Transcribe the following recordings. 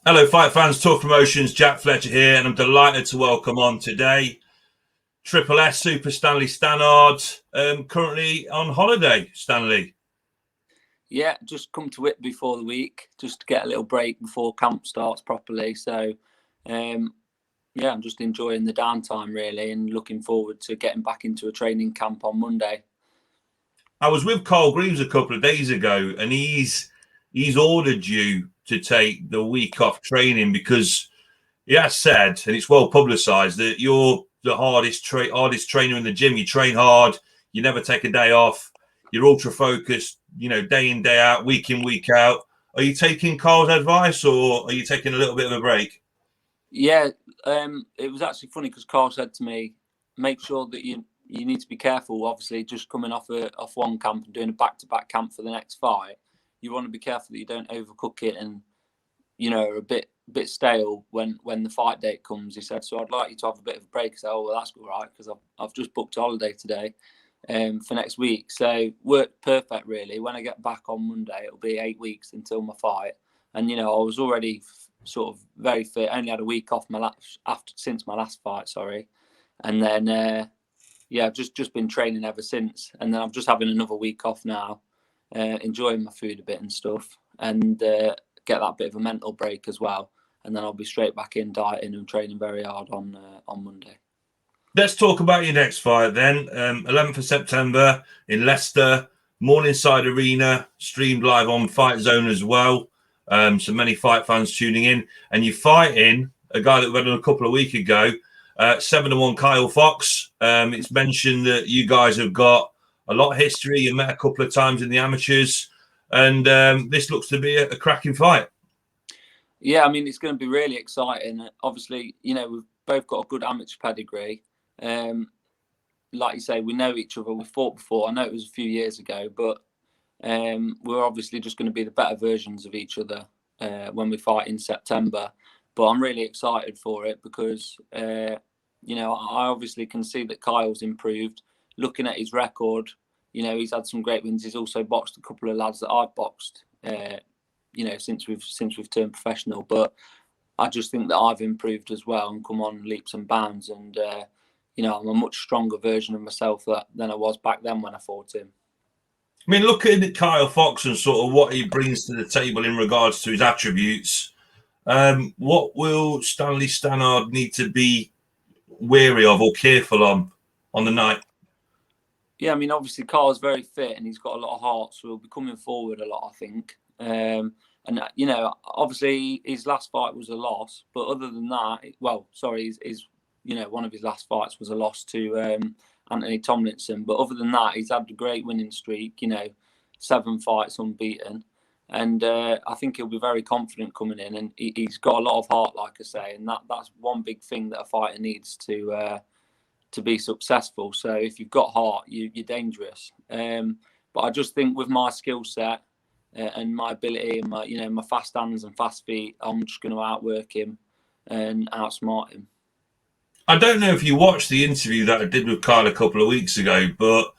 Hello, fight fans, Tough Promotions, Jack Fletcher here, and I'm delighted to welcome on today Triple S Super Stanley Stannard, currently on holiday. Stanley. Yeah, just come to it before the week, just to get a little break before camp starts properly. So, yeah, I'm just enjoying the downtime really, and looking forward to getting back into a training camp on Monday. I was with Carl Greaves a couple of days ago, and he's ordered you to take the week off training because he has said, and it's well publicised, that you're the hardest trainer in the gym. You train hard, you never take a day off, you're ultra focused, day in, day out, week in, week out. Are you taking Carl's advice, or are you taking a little bit of a break? Yeah, it was actually funny because Carl said to me, make sure that you need to be careful. Obviously, just coming off one camp and doing a back-to-back camp for the next fight, you want to be careful that you don't overcook it and are a bit stale when the fight date comes. He said, so I'd like you to have a bit of a break. I said, oh, well, that's all right, because I've just booked a holiday today for next week. So worked perfect, really. When I get back on Monday, it'll be 8 weeks until my fight. And, I was already sort of very fit. I only had a week off since my last fight, sorry. And then, yeah, I've just been training ever since. And then I'm just having another week off now, enjoying my food a bit and stuff. And get that bit of a mental break as well, and then I'll be straight back in dieting and training very hard on Monday. Let's talk about your next fight then. 11th of September in Leicester, Morningside Arena, streamed live on Fight Zone as well. So many fight fans tuning in, and you're fighting a guy that we had on a couple of weeks ago, 7-1 Kyle Fox. It's mentioned that you guys have got a lot of history. You met a couple of times in the amateurs, and this looks to be a cracking fight. Yeah, I mean, it's going to be really exciting. Obviously, we've both got a good amateur pedigree. Like you say, we know each other. We fought before. I know it was a few years ago, but we're obviously just going to be the better versions of each other when we fight in September. But I'm really excited for it because, I obviously can see that Kyle's improved. Looking at his record, he's had some great wins. He's also boxed a couple of lads that I've boxed, since we've turned professional. But I just think that I've improved as well and come on leaps and bounds. And, I'm a much stronger version of myself than I was back then when I fought him. I mean, looking at Kyle Fox and sort of what he brings to the table in regards to his attributes, what will Stanley Stannard need to be wary of or careful on the night? Yeah, I mean, obviously Kyle's very fit and he's got a lot of heart, so he'll be coming forward a lot, I think. And obviously his last fight was a loss, but other than that, one of his last fights was a loss to Anthony Tomlinson. But other than that, he's had a great winning streak. 7 fights unbeaten, and I think he'll be very confident coming in. And he's got a lot of heart, like I say, and that's one big thing that a fighter needs to be successful. So if you've got heart, you're dangerous. But I just think with my skill set and my ability and my fast hands and fast feet, I'm just going to outwork him and outsmart him. I don't know if you watched the interview that I did with Kyle a couple of weeks ago, but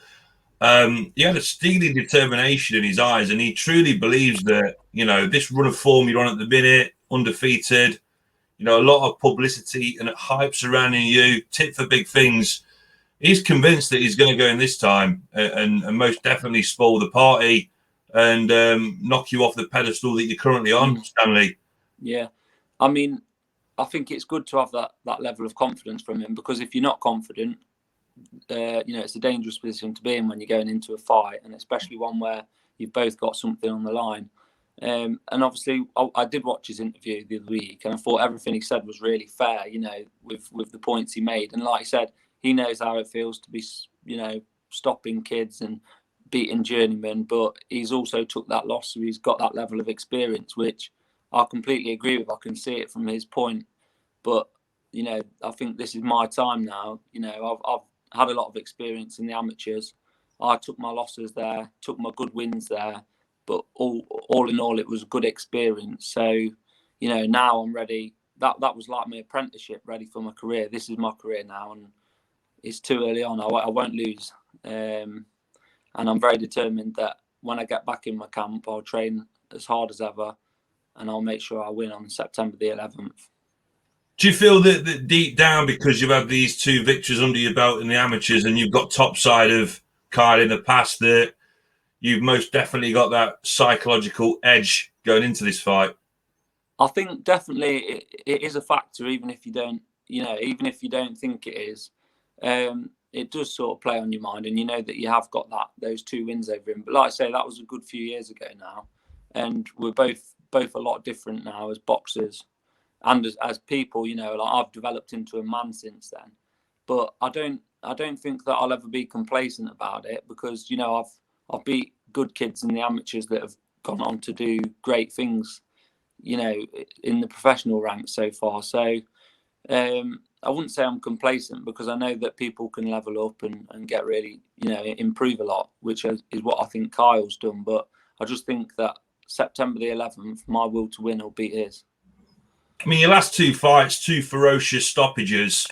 he had a steely determination in his eyes, and he truly believes that, this run of form you're on at the minute, undefeated, a lot of publicity and hype surrounding you, tit for big things. He's convinced that he's going to go in this time and most definitely spoil the party and knock you off the pedestal that you're currently on, Stanley. Yeah. I mean, I think it's good to have that level of confidence from him, because if you're not confident, it's a dangerous position to be in when you're going into a fight, and especially one where you've both got something on the line. And obviously, I did watch his interview the other week, and I thought everything he said was really fair, with the points he made. And like I said, he knows how it feels to be, stopping kids and beating journeymen, but he's also took that loss, so he's got that level of experience, which I completely agree with. I can see it from his point. But, I think this is my time now. I've had a lot of experience in the amateurs. I took my losses there, took my good wins there. But all in all, it was a good experience. So, now I'm ready. That was like my apprenticeship, ready for my career. This is my career now, and it's too early on. I won't lose. And I'm very determined that when I get back in my camp, I'll train as hard as ever, and I'll make sure I win on September the 11th. Do you feel that deep down, because you've had these 2 victories under your belt in the amateurs and you've got top side of Kyle in the past, that you've most definitely got that psychological edge going into this fight? I think definitely it is a factor, even if you don't, even if you don't think it is. It does sort of play on your mind, and you know that you have got those 2 wins over him. But like I say, that was a good few years ago now, and we're both a lot different now as boxers and as people. Like I've developed into a man since then, but I don't think that I'll ever be complacent about it, because I've beat good kids in the amateurs that have gone on to do great things, in the professional ranks so far. So I wouldn't say I'm complacent, because I know that people can level up and get really, improve a lot, which is what I think Kyle's done. But I just think that September the 11th, my will to win will beat his. I mean, your last 2 fights, 2 ferocious stoppages.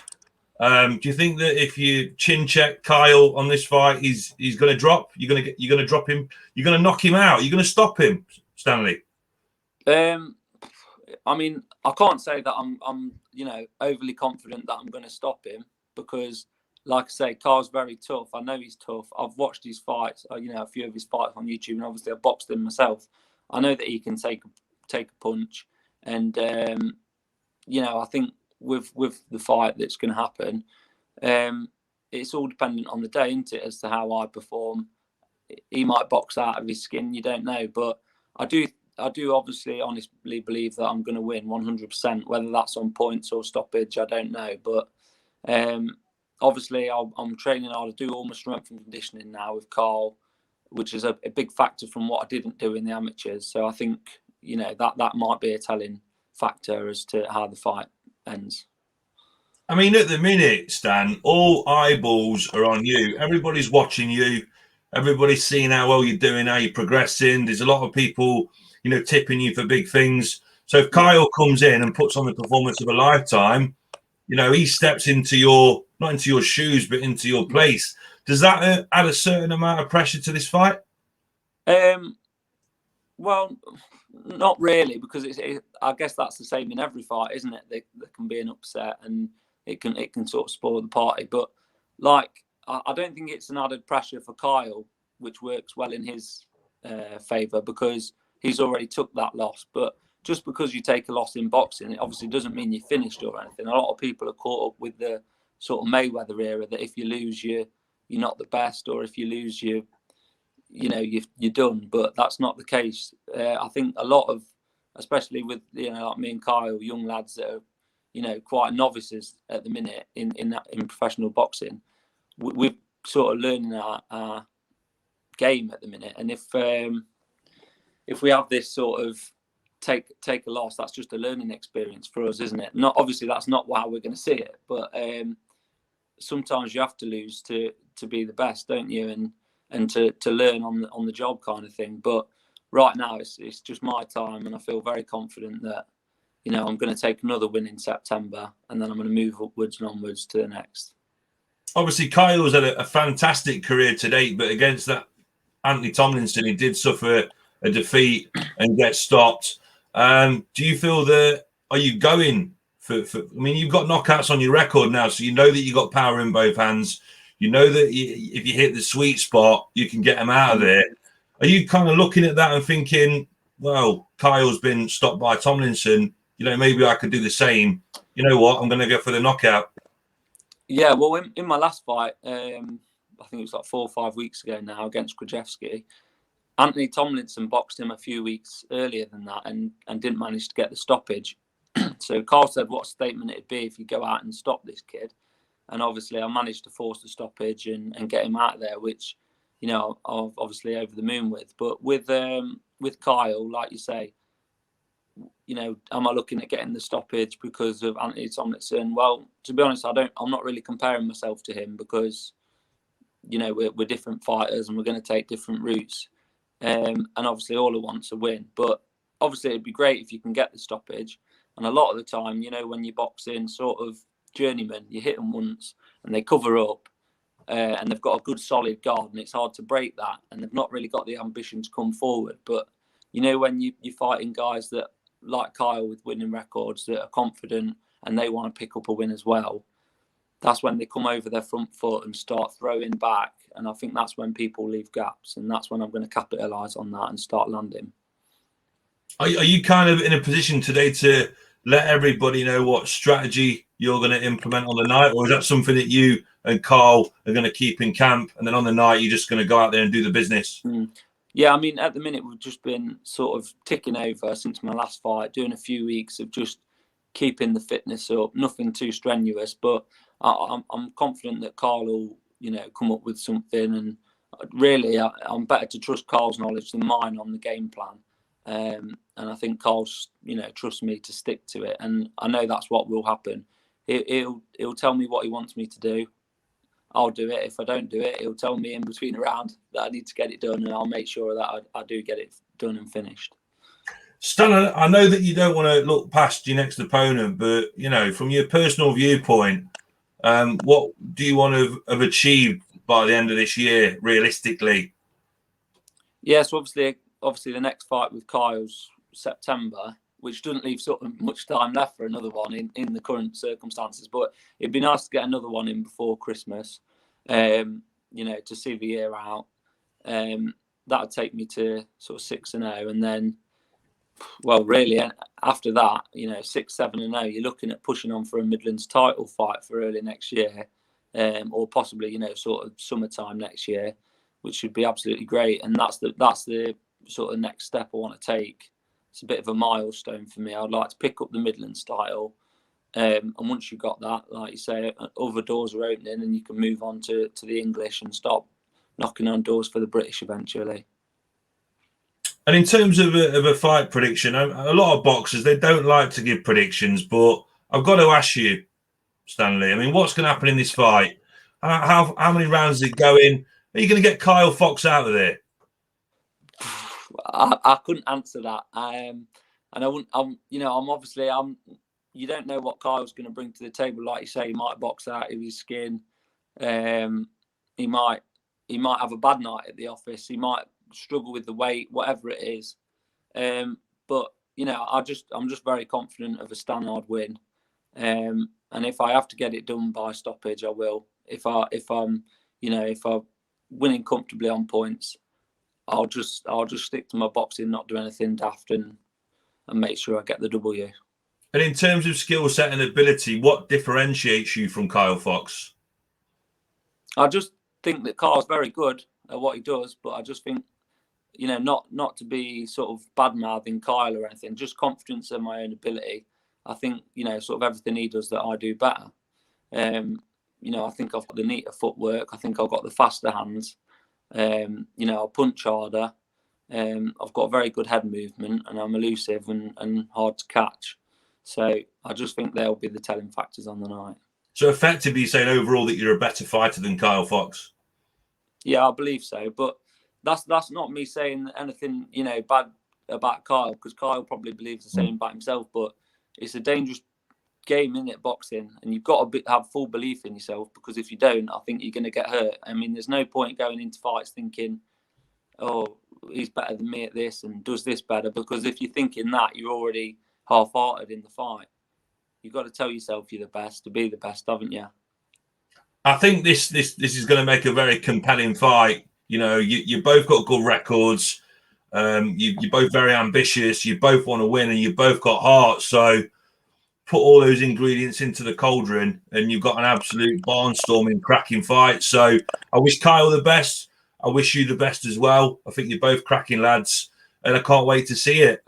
Do you think that if you chin check Kyle on this fight, he's going to drop? You're going to drop him? You're going to knock him out? You're going to stop him, Stanley? I mean, I can't say that I'm overly confident that I'm going to stop him, because, like I say, Kyle's very tough. I know he's tough. I've watched his fights, a few of his fights on YouTube, and obviously I've boxed him myself. I know that he can take a punch, and I think with the fight that's going to happen, it's all dependent on the day, isn't it, as to how I perform. He might box out of his skin, you don't know, but I do obviously honestly believe that I'm going to win 100%. Whether that's on points or stoppage, I don't know. But obviously, I'm training hard to do all my strength and conditioning now with Carl, which is a big factor from what I didn't do in the amateurs. So I think that might be a telling factor as to how the fight ends. I mean, at the minute, Stan, all eyeballs are on you. Everybody's watching you. Everybody's seeing how well you're doing, how you're progressing. There's a lot of people, tipping you for big things. So if Kyle comes in and puts on the performance of a lifetime, he steps into not into your shoes, but into your place. Does that add a certain amount of pressure to this fight? Well, not really, because I guess that's the same in every fight, isn't it? There can be an upset, and it can sort of spoil the party. But I don't think it's an added pressure for Kyle, which works well in his favour, because he's already took that loss. But just because you take a loss in boxing, it obviously doesn't mean you're finished or anything. A lot of people are caught up with the sort of Mayweather era, that if you lose, you're not the best, or if you lose, you're done. But that's not the case. I think a lot of, especially with like me and Kyle, young lads that are quite novices at the minute in professional boxing, we're sort of learning our game at the minute. And if we have this sort of take a loss, that's just a learning experience for us, isn't it? Not obviously that's not how we're going to see it, but sometimes you have to lose to be the best, don't you? And to learn on the job kind of thing. But right now it's just my time, and I feel very confident that I'm going to take another win in September, and then I'm going to move upwards and onwards to the next. Obviously, Kyle's had a fantastic career to date, but against that Anthony Tomlinson, he did suffer a defeat and get stopped. Do you feel that, are you going for I mean, you've got knockouts on your record now, so you know that you've got power in both hands. You know that if you hit the sweet spot, you can get them out of there. Are you kind of looking at that and thinking, well, Kyle's been stopped by Tomlinson, maybe I could do the same. You know what? I'm going to go for the knockout. Yeah, well, in my last fight, I think it was like 4 or 5 weeks ago now, against Krajewski, Anthony Tomlinson boxed him a few weeks earlier than that and didn't manage to get the stoppage. So Carl said what a statement it'd be if you go out and stop this kid. And obviously I managed to force the stoppage and get him out of there, which, I'm obviously over the moon with. But with Kyle, like you say, am I looking at getting the stoppage because of Anthony Tomlinson? Well, to be honest, I'm not really comparing myself to him, because, we're different fighters and we're going to take different routes. And obviously all I want's a win. But obviously it'd be great if you can get the stoppage. And a lot of the time, when you box in sort of journeyman, you hit them once and they cover up, and they've got a good solid guard, and it's hard to break that, and they've not really got the ambition to come forward. But when you're fighting guys that like Kyle with winning records that are confident and they want to pick up a win as well, that's when they come over their front foot and start throwing back. And I think that's when people leave gaps, and that's when I'm going to capitalise on that and start landing. Are you kind of in a position today to let everybody know what strategy you're going to implement on the night, or is that something that you and Carl are going to keep in camp, and then on the night you're just going to go out there and do the business? Yeah, I mean, at the minute we've just been sort of ticking over since my last fight, doing a few weeks of just keeping the fitness up, nothing too strenuous, but I'm confident that Carl will, come up with something. And really, I'm better to trust Carl's knowledge than mine on the game plan. And I think Carl's, trusts me to stick to it. And I know that's what will happen. He'll tell me what he wants me to do. I'll do it. If I don't do it, he'll tell me in between a round that I need to get it done, and I'll make sure that I do get it done and finished. Stan, I know that you don't want to look past your next opponent, but from your personal viewpoint, what do you want to have achieved by the end of this year, realistically? Yeah, so obviously the next fight with Kyle's September, which doesn't leave sort of much time left for another one in the current circumstances. But it'd be nice to get another one in before Christmas, to see the year out. That'd take me to sort of 6-0, and then, well, really after that, 6-7-0, you're looking at pushing on for a Midlands title fight for early next year, or possibly sort of summertime next year, which should be absolutely great. And that's the sort of next step I want to take. It's a bit of a milestone for me. I'd like to pick up the Midlands title, and once you've got that, like you say, other doors are opening, and you can move on to the English and start knocking on doors for the British eventually. And in terms of a fight prediction, a lot of boxers, they don't like to give predictions, but I've got to ask you, Stanley, I mean, what's going to happen in this fight? How many rounds is it going? Are you going to get Kyle Fox out of there? I couldn't answer that. And I wouldn't. You don't know what Kyle's going to bring to the table. Like you say, he might box out of his skin. He might have a bad night at the office. He might struggle with the weight, whatever it is. But I'm just very confident of a STANNARD win. And if I have to get it done by stoppage, I will. If I'm winning comfortably on points, I'll just stick to my boxing, not do anything daft, and make sure I get the W. And in terms of skill set and ability, what differentiates you from Kyle Fox? I just think that Kyle's very good at what he does, but I just think, not to be sort of bad-mouthing Kyle or anything, just confidence in my own ability. I think, sort of everything he does that I do better. I think I've got the neater footwork. I think I've got the faster hands. I'll punch harder. I've got a very good head movement, and I'm elusive and hard to catch. So I just think they'll be the telling factors on the night. So effectively, you're saying overall that you're a better fighter than Kyle Fox? Yeah, I believe so. But that's not me saying anything, bad about Kyle, because Kyle probably believes the same about himself. But it's a dangerous game, isn't it, boxing? And you've got to have full belief in yourself, because if you don't, I think you're going to get hurt. I mean, there's no point going into fights thinking, oh, he's better than me at this and does this better, because if you're thinking that, you're already half-hearted in the fight. You've got to tell yourself you're the best to be the best, haven't you? I think this is going to make a very compelling fight. You both got good records. You're both very ambitious. You both want to win, and you both got heart. So put all those ingredients into the cauldron, and you've got an absolute barnstorming, cracking fight. So I wish Kyle the best. I wish you the best as well. I think you're both cracking lads, and I can't wait to see it.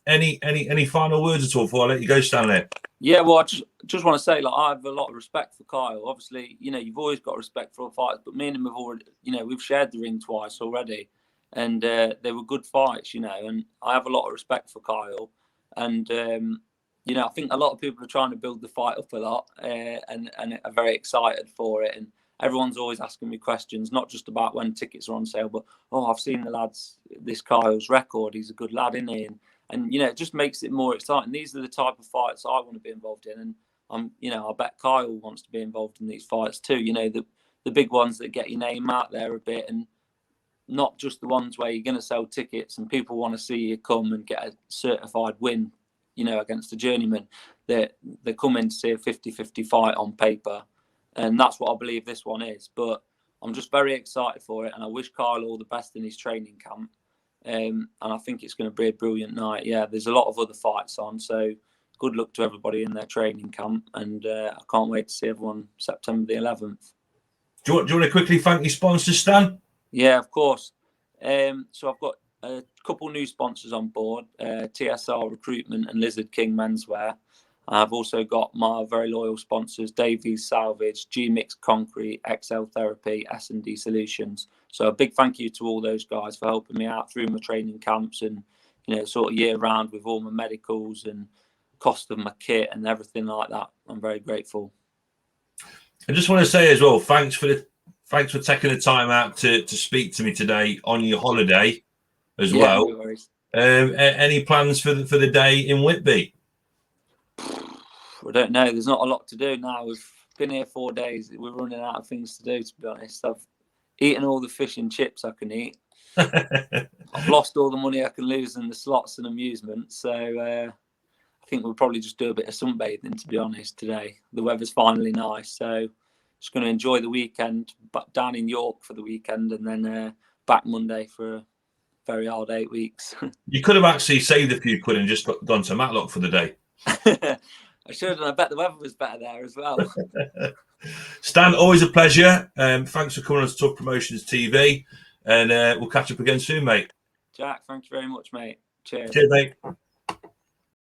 Any final words at all before I let you go, Stanley? Yeah, well, I just want to say, I have a lot of respect for Kyle. Obviously, you've always got respect for fights, but me and him have already, we've shared the ring twice already, and they were good fights, and I have a lot of respect for Kyle. And, I think a lot of people are trying to build the fight up a lot, and are very excited for it. And everyone's always asking me questions, not just about when tickets are on sale, but, I've seen the lads, this Kyle's record. He's a good lad, isn't he? And it just makes it more exciting. These are the type of fights I want to be involved in. And I bet Kyle wants to be involved in these fights too. The big ones that get your name out there a bit. And, not just the ones where you're going to sell tickets and people want to see you come and get a certified win, you know, against a journeyman. They come in to see a 50-50 fight on paper, and that's what I believe this one is. But I'm just very excited for it, and I wish Kyle all the best in his training camp. And I think it's going to be a brilliant night. Yeah, there's a lot of other fights on, so good luck to everybody in their training camp, and I can't wait to see everyone September the 11th. Do you want to quickly thank your sponsors, Stan? Yeah, of course. So I've got a couple new sponsors on board, TSR Recruitment and Lizard King Menswear. I've also got my very loyal sponsors, Davies Salvage, G-Mix Concrete, XL Therapy, S&D Solutions. So a big thank you to all those guys for helping me out through my training camps and, you know, sort of year round with all my medicals and cost of my kit and everything like that. I'm very grateful. I just want to say as well, thanks for taking the time out to speak to me today on your holiday as well. No worries. Any plans for the day in Whitby? I don't know. There's not a lot to do now. We've been here 4 days. We're running out of things to do, to be honest. I've eaten all the fish and chips I can eat. I've lost all the money I can lose in the slots and amusement. So I think we'll probably just do a bit of sunbathing, to be honest, today. The weather's finally nice. So just going to enjoy the weekend, but down in York for the weekend, and then back Monday for a very hard 8 weeks. You could have actually saved a few quid and just gone to Matlock for the day. I should, and I bet the weather was better there as well. Stan, always a pleasure. Thanks for coming on to Tough Promotions TV, and we'll catch up again soon, mate. Jack, thank you very much, mate. Cheers. Cheers, mate.